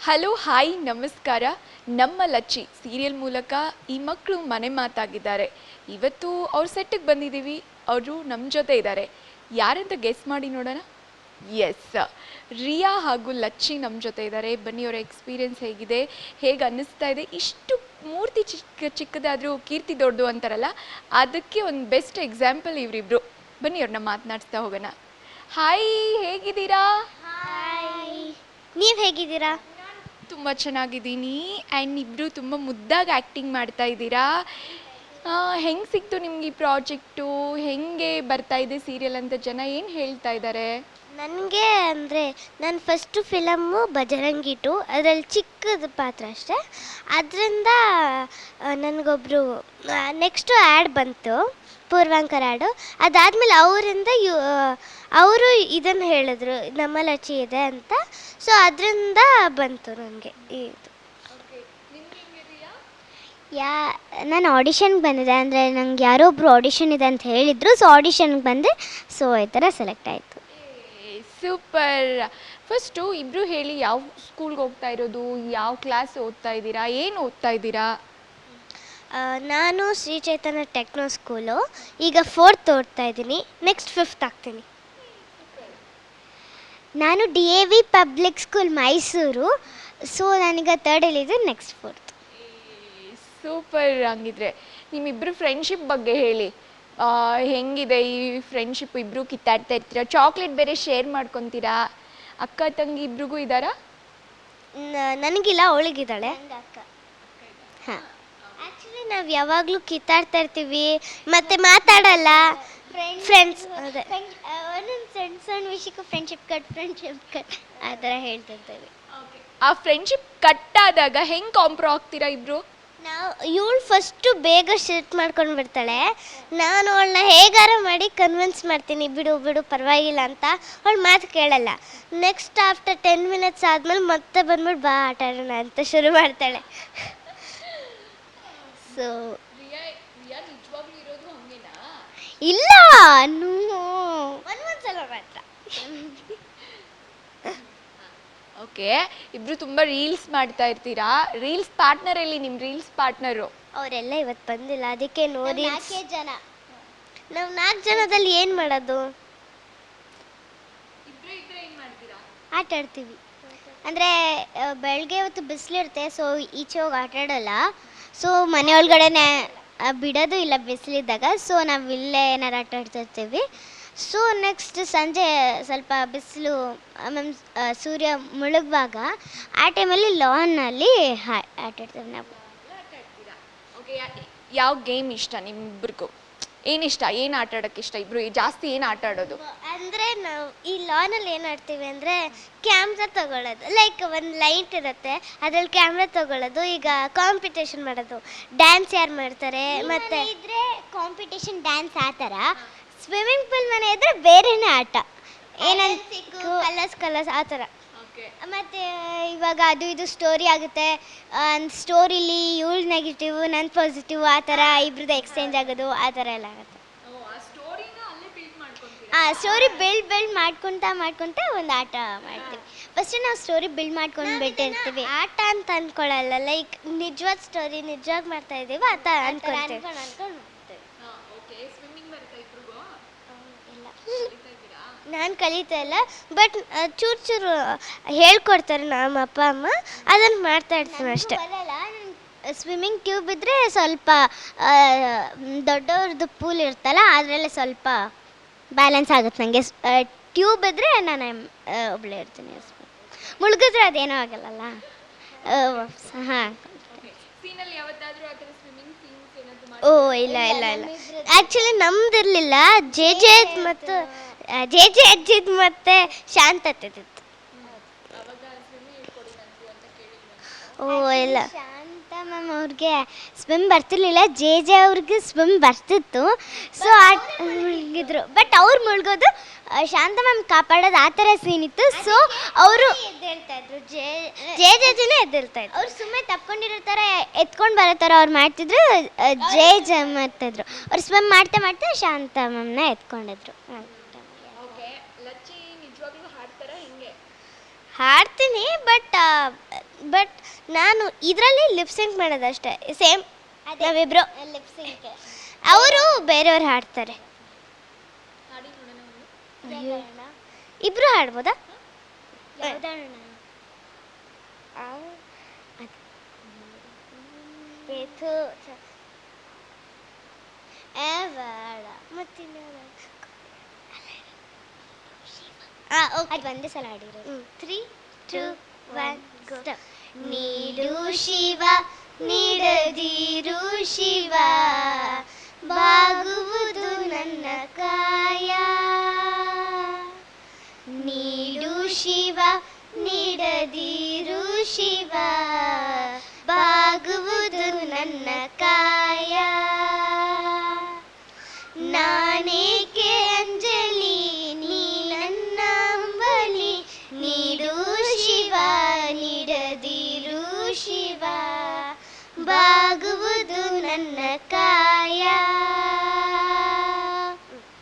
Hello hi ನಮಸ್ಕಾರ. ನಮ್ಮ Lachchi serial ಮೂಲಕ ಈ ಮಕ್ಕಳು ಮನೆ ಮಾತಾಗಿದ್ದಾರೆ. ಇವತ್ತು ಅವ್ರ ಸೆಟ್ಟಿಗೆ ಬಂದಿದ್ದೀವಿ. ಅವರು ನಮ್ಮ ಜೊತೆ ಇದ್ದಾರೆ. ಯಾರಂತ ಗೆಸ್ ಮಾಡಿ ನೋಡೋಣ. ಎಸ್, ರಿಯಾ ಹಾಗೂ ಲಚ್ಚಿ ನಮ್ಮ ಜೊತೆ ಇದ್ದಾರೆ. ಬನ್ನಿ, ಅವರ ಎಕ್ಸ್ಪೀರಿಯೆನ್ಸ್ ಹೇಗಿದೆ, ಹೇಗೆ ಅನ್ನಿಸ್ತಾ ಇದೆ. ಇಷ್ಟು ಮೂರ್ತಿ ಚಿಕ್ಕದಾದರೂ ಕೀರ್ತಿ ದೊಡ್ಡದು ಅಂತಾರಲ್ಲ, ಅದಕ್ಕೆ ಒಂದು ಬೆಸ್ಟ್ ಎಕ್ಸಾಂಪಲ್ ಇವರಿಬ್ರು. ಬನ್ನಿ, ಅವ್ರನ್ನ ಮಾತನಾಡಿಸ್ತಾ ಹೋಗೋಣ. ಹಾಯ್, ಹೇಗಿದ್ದೀರಾ? ನೀವು ಹೇಗಿದ್ದೀರಾ? ತುಂಬ ಚೆನ್ನಾಗಿದ್ದೀನಿ. ಆ್ಯಂಡ್ ಇಬ್ಬರು ತುಂಬ ಮುದ್ದಾಗಿ ಆ್ಯಕ್ಟಿಂಗ್ ಮಾಡ್ತಾ ಇದ್ದೀರಾ. ಹೆಂಗೆ ಸಿಕ್ತು ನಿಮ್ಗೆ ಈ ಪ್ರಾಜೆಕ್ಟು? ಹೆಂಗೆ ಬರ್ತಾ ಇದೆ ಸೀರಿಯಲ್ ಅಂತ ಜನ ಏನು ಹೇಳ್ತಾ ಇದ್ದಾರೆ? ನನಗೆ ಅಂದರೆ ನನ್ನ ಫಸ್ಟು ಫಿಲಮ್ಮು ಬಜರಂಗಿ 2, ಅದರಲ್ಲಿ ಚಿಕ್ಕದ ಪಾತ್ರ ಅಷ್ಟೇ. ಅದರಿಂದ ನನಗೊಬ್ಬರು ನೆಕ್ಸ್ಟು ಆ್ಯಡ್ ಬಂತು, ಪೂರ್ವಾಂಕರ್ ಆ್ಯಡು. ಅದಾದಮೇಲೆ ಅವರಿಂದ ಅವರು ಇದನ್ನು ಹೇಳಿದ್ರು, ನಮ್ಮ ಲಚ್ಚಿ ಇದೆ ಅಂತ. ಸೊ ಅದರಿಂದ ಬಂತು ನನಗೆ ಇದು. ನಾನು ಆಡಿಷನ್ಗೆ ಬಂದಿದ್ದೆ, ಅಂದರೆ ನಂಗೆ ಯಾರೋ ಒಬ್ಬರು ಆಡಿಷನ್ ಇದೆ ಅಂತ ಹೇಳಿದರು. ಸೊ ಆಡಿಷನ್ಗೆ ಬಂದೆ. ಸೊ ಈ ಥರ ಸೆಲೆಕ್ಟ್ ಆಯಿತು. ಸೂಪರ್. ಫಸ್ಟು ಇಬ್ಬರು ಹೇಳಿ, ಯಾವ ಸ್ಕೂಲ್ಗೆ ಹೋಗ್ತಾ ಇರೋದು, ಯಾವ ಕ್ಲಾಸ್ ಓದ್ತಾ ಇದ್ದೀರಾ, ಏನು ಓದ್ತಾ ಇದ್ದೀರಾ? ನಾನು ಶ್ರೀ ಚೈತನ್ಯ ಟೆಕ್ನೋ ಸ್ಕೂಲು, ಈಗ 4th ಓದ್ತಾ ಇದ್ದೀನಿ. ನೆಕ್ಸ್ಟ್ 5th ಆಗ್ತೀನಿ. ನಾನು DAV public school Mysuru. So ನನಗೆ 3rd ಇದೆ, ನೆಕ್ಸ್ಟ್ 4th. ಸೂಪರ್. ಹಂಗಿದ್ರೆ ನಿಮ್ಮಿಬ್ಬರು ಫ್ರೆಂಡ್ಶಿಪ್ ಬಗ್ಗೆ ಹೇಳಿ. ಹೆಂಗಿದೆ ಈ ಫ್ರೆಂಡ್ಶಿಪ್? ಇಬ್ಬರು ಕಿತ್ತಾಡ್ತಾ ಇರ್ತೀರಾ, ಚಾಕ್ಲೇಟ್ ಬೇರೆ ಶೇರ್ ಮಾಡ್ಕೊತೀರಾ. ಅಕ್ಕ ತಂಗಿ ಇಬ್ರಿಗೂ ಇದ್ದಾರಾ? ನನಗಿಲ್ಲ, ಅವಳಿಗಿದ್ದಾಳೆ. ಹಾಂ, ಆ್ಯಕ್ಚುಲಿ ನಾವು ಯಾವಾಗಲೂ ಕಿತ್ತಾಡ್ತಾ ಇರ್ತೀವಿ, ಮತ್ತು ಮಾತಾಡಲ್ಲ. ಫ್ರೆಂಡ್ಸ್ ಅದೇ ಒಂದೊಂದು ಸಣ್ಣ ಸಣ್ಣ ವಿಷಯಕ್ಕೂ ಫ್ರೆಂಡ್ಶಿಪ್ ಕಟ್ ಆ ಥರ ಹೇಳ್ತಿರ್ತೇವೆ. ಆ ಫ್ರೆಂಡ್ಶಿಪ್ ಕಟ್ ಆದಾಗ ಹೆಂಗೆ ಕಾಂಪ್ರೋ ಆಗ್ತೀರಾ ಇಬ್ರು? ಇವಳು ಫಸ್ಟು ಬೇಗ ಶಿಫ್ಟ್ ಮಾಡ್ಕೊಂಡು ಬಿಡ್ತಾಳೆ. ನಾನು ಅವಳನ್ನ ಹೇಗಾರ ಮಾಡಿ ಕನ್ವಿನ್ಸ್ ಮಾಡ್ತೀನಿ, ಬಿಡು ಬಿಡು ಪರವಾಗಿಲ್ಲ ಅಂತ. ಅವಳು ಮಾತು ಕೇಳಲ್ಲ. ನೆಕ್ಸ್ಟ್ ಆಫ್ಟರ್ 10 minutes ಆದಮೇಲೆ ಮತ್ತೆ ಬಂದ್ಬಿಟ್ಟು ಬಾ ಆಟ ಆಡೋಣ ಅಂತ ಶುರು ಮಾಡ್ತಾಳೆ. ಸೊ ಇಲ್ಲ, ಒಂದ್ಸಲ ಮಾತ್ರ. ಓಕೆ, ಇಬ್ರು ತುಂಬ ರೀಲ್ಸ್ ಮಾಡ್ತಾ ಇರ್ತೀರಾ. ರೀಲ್ಸ್ ಪಾರ್ಟ್ನರ್ ಎಲ್ಲಿ? ನಿಮ್ಮ ರೀಲ್ಸ್ ಪಾರ್ಟ್ನರು ಅವರೆಲ್ಲ ಇವತ್ತು ಬಂದಿಲ್ಲ, ಅದಕ್ಕೆ ನೋಡಿ. ಜನ ನಾವು 4 ಜನದಲ್ಲಿ ಏನು ಮಾಡೋದು? ಆಟ ಆಡ್ತೀವಿ. ಅಂದರೆ ಬೆಳಗ್ಗೆ ಹೊತ್ತು ಬಿಸಿಲಿರುತ್ತೆ, ಸೊ ಈಚೆ ಹೋಗಿ ಆಟ ಆಡೋಲ್ಲ. ಸೊ ಮನೆ ಒಳಗಡೆನೆ ಬಿಡೋದು ಇಲ್ಲ ಬಿಸಿಲಿದ್ದಾಗ. ಸೊ ನಾವು ಇಲ್ಲೇ ಏನಾರು ಆಟ ಆಡ್ತಿರ್ತೀವಿ. ಸೊ ನೆಕ್ಸ್ಟ್ ಸಂಜೆ ಸ್ವಲ್ಪ ಬಿಸಿಲು ಸೂರ್ಯ ಮುಳುಗುವಾಗ ಆ ಟೈಮಲ್ಲಿ ಲಾನಲ್ಲಿ ಆಟ ಆಡ್ತೀವಿ ನಾವು. ಓಕೆ, ಯಾವ ಗೇಮ್ ಇಷ್ಟ ನಿಮ್ಮಿಬ್ರಿಗೂ? ಏನಿಷ್ಟ, ಏನು ಆಟ ಆಡೋಕ್ಕೆ ಇಷ್ಟ? ಇಬ್ರು ಜಾಸ್ತಿ ಏನು ಆಟ ಆಡೋದು? ಅಂದರೆ ನಾವು ಈ ಲಾನಲ್ಲಿ ಏನು ಆಡ್ತೀವಿ ಅಂದರೆ ಕ್ಯಾಮ್ರಾ ತಗೊಳ್ಳೋದು. ಲೈಕ್ ಒಂದು ಲೈಟ್ ಇರುತ್ತೆ, ಅದರಲ್ಲಿ ಕ್ಯಾಮ್ರಾ ತಗೊಳ್ಳೋದು. ಈಗ ಕಾಂಪಿಟೇಷನ್ ಮಾಡೋದು, ಡ್ಯಾನ್ಸ್ ಯಾರು ಮಾಡ್ತಾರೆ, ಮತ್ತು ಇದ್ರೆ ಕಾಂಪಿಟೇಷನ್ ಡ್ಯಾನ್ಸ್ ಆ ಥರ. ಸ್ವಿಮ್ಮಿಂಗ್ ಪೂಲ್ ಮನೆ ಇದ್ದರೆ ಬೇರೆನೇ ಆಟ, ಏನಂತ ಕಲರ್ಸ್ ಆ ಥರ. ಮತ್ತು ಇವಾಗ ಅದು ಇದು ಸ್ಟೋರಿ ಆಗುತ್ತೆ. ಸ್ಟೋರಿಲಿ ಇವಳು ನೆಗೆಟಿವ್, ನನ್ನ ಪಾಸಿಟಿವ್, ಆ ಥರ ಇಬ್ರದ್ದು ಎಕ್ಸ್ಚೇಂಜ್ ಆಗೋದು, ಆ ಥರ ಎಲ್ಲ ಆಗುತ್ತೆ. ಸ್ಟೋರಿ ಬಿಲ್ಡ್ ಮಾಡ್ಕೊತಾ ಒಂದು ಆಟ ಮಾಡ್ತೀವಿ. ಫಸ್ಟ್ ನಾವು ಸ್ಟೋರಿ ಬಿಲ್ಡ್ ಮಾಡ್ಕೊಂಡು ಬಿಟ್ಟಿರ್ತೀವಿ. ಆಟ ಅಂತ ಅಂದ್ಕೊಳ್ಳಲ್ಲ, ಲೈಕ್ ನಿಜವಾದ ಸ್ಟೋರಿ ನಿಜವಾಗಿ ಮಾಡ್ತಾ ಇದ್ದೀವಿ ಆ ಥರ ಅನ್ಕೊಂಡು. ನಾನು ಕಲಿತಾ ಇಲ್ಲ, ಬಟ್ ಚೂರು ಹೇಳ್ಕೊಡ್ತಾರೆ ನಮ್ಮ ಅಪ್ಪ ಅಮ್ಮ, ಅದನ್ನು ಮಾಡ್ತಾ ಇರ್ತೀನಿ ಅಷ್ಟೇ. ಸ್ವಿಮ್ಮಿಂಗ್ ಟ್ಯೂಬ್ ಇದ್ದರೆ ಸ್ವಲ್ಪ ದೊಡ್ಡವ್ರದ್ದು ಪೂಲ್ ಇರ್ತಲ್ಲ, ಅದರಲ್ಲೇ ಸ್ವಲ್ಪ ಬ್ಯಾಲೆನ್ಸ್ ಆಗುತ್ತೆ ನನಗೆ. ಟ್ಯೂಬ್ ಇದ್ದರೆ ನಾನು ಒಬ್ಬಳೇ ಇರ್ತೀನಿ. ಮುಳುಗಿದ್ರೆ ಅದೇನೂ ಆಗಲ್ಲಲ್ಲ. ಹಾಂ. ಓ ಇಲ್ಲ ಇಲ್ಲ ಇಲ್ಲ, ಆ್ಯಕ್ಚುಲಿ ನಮ್ದಿರಲಿಲ್ಲ. ಜೆ ಮತ್ತು ಅಜ್ಜಿದ್ ಮತ್ತು ಶಾಂತತ್ತಿತ್ತು. ಓ ಇಲ್ಲ, ಶಾಂತ ಮ್ಯಾಮ್ ಅವ್ರಿಗೆ ಸ್ವಿಮ್ ಬರ್ತಿರ್ಲಿಲ್ಲ, ಜೆ ಅವ್ರಿಗೆ ಸ್ವಿಮ್ ಬರ್ತಿತ್ತು. ಸೊ ಮುಳುಗಿದ್ರು, ಬಟ್ ಅವ್ರು ಮುಳುಗೋದು ಶಾಂತ ಮ್ಯಾಮ್ ಕಾಪಾಡೋದು ಆ ಥರ ಸೀನ್ ಇತ್ತು. ಸೊ ಅವರು ಎದ್ದೇಳ್ತಾಯಿದ್ರು, ಜೆಜಿನೇ ಎದ್ದೇಳ್ತಾಯಿದ್ರು. ಅವ್ರು ಸುಮ್ಮನೆ ತಪ್ಕೊಂಡಿರೋ ಥರ ಎತ್ಕೊಂಡು ಬರೋ ಥರ ಅವ್ರು ಮಾಡ್ತಿದ್ರು. ಜೆ ಮಾಡ್ತಾಯಿದ್ರು. ಅವ್ರು ಸ್ವಿಮ್ ಮಾಡ್ತಾ ಮಾಡ್ತಾ ಶಾಂತ ಮ್ಯಾಮ್ನ ಎತ್ಕೊಂಡಿದ್ರು. ಹಾಡ್ತೀನಿ, ಬಟ್ ಬಟ್ ನಾನು ಇದರಲ್ಲಿ ಲಿಪ್ಸಿಂಕ್ ಮಾಡೋದಷ್ಟೇ ಸೇಮ್ ನಾವಿಬ್ರು ಲಿಪ್ಸಿಂಕ್ ಅವರು ಬೇರೆಯವ್ರು ಹಾಡ್ತಾರೆ ಇಬ್ರು ಹಾಡ್ಬೋದಾ ಒಂದೇ ಸಲ ಹಾಡಿರೋದು 3 2 1 ಗೋ ನೀಡು ಶಿವ ನೀಡದಿರು ಶಿವ ಬಾಗುವುದು ನನ್ನ ಕಾಯ ನೀಡು ಶಿವ ನೀಡದಿರು ಶಿವ ಬಾಗುವುದು ನನ್ನ ಕಾಯ ನಾನೇಕೆ ಅಂಜಲಿ ನೀ ನನ್ನ ಅಂಬಲಿ ನೀಡು ಶಿವ ನೀಡದಿರು ಶಿವ ಬಾಗುವುದು ನನ್ನ ಕಾಯ